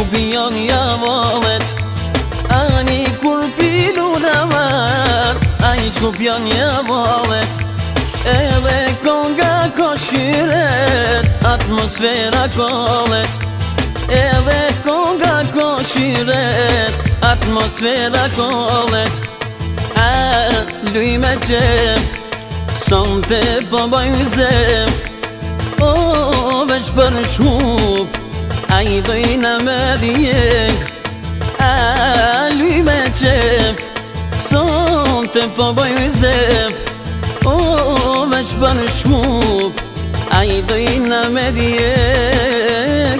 kupion javolet, ani kur pilun amar, ai kupion javolet. Edhe konga koshiret, atmosfera kolet. Edhe konga koshiret, atmosfera kolet. Luj me qef, son te po bojmë zef. O, veç për shkup, a i dojna me djek. Luj me qef, son te po bojmë zef. O, veç për shkup, a i dojna me djek.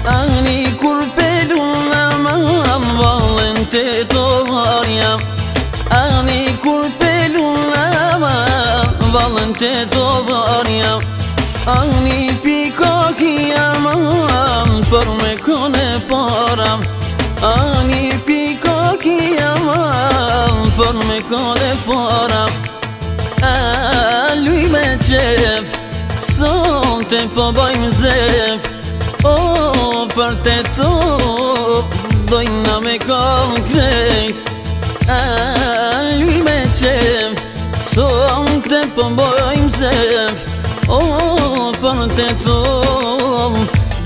Ani kur pelun aman valen te tovarja. Ani kur pelun aman valen te tovarja. Ani piko ki aman për me kone para. Ani piko ki aman për me kone para. Luj me qef, son te po bojmë zef. O, për te to, dojna me konkret. Luj me qef, son te po bojmë zef. O, për te to,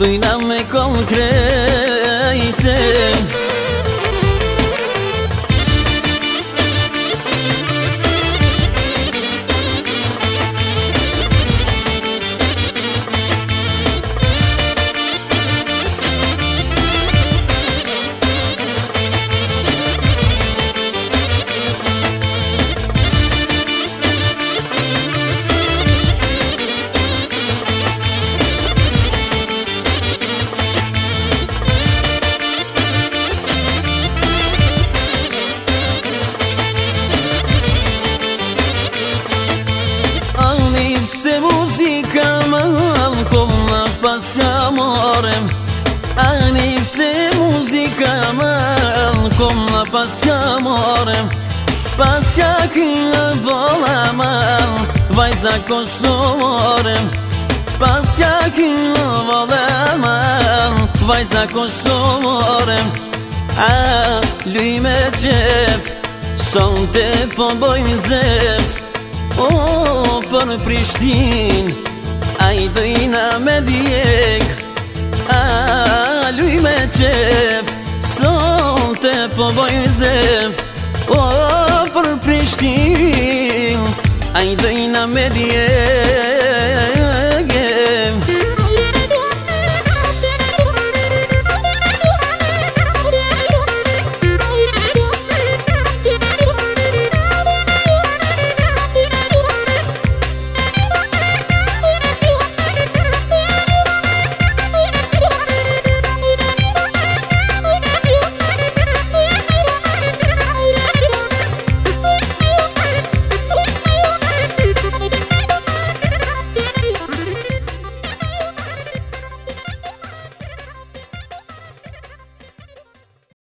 dojna me konkret. Se muzika mal koma pas ka morem. Ani se muzika mal koma pas ka morem. Pas ka kina vola mal vajza kosovorem. Pas ka kina vola mal vajza kosovorem. Luj me qef, son te po bojmë zef. O, për Prishtin, a i dojna me djek. Luj me qef, son te po bojmë zef. O, për Prishtin, a i dojna me djek.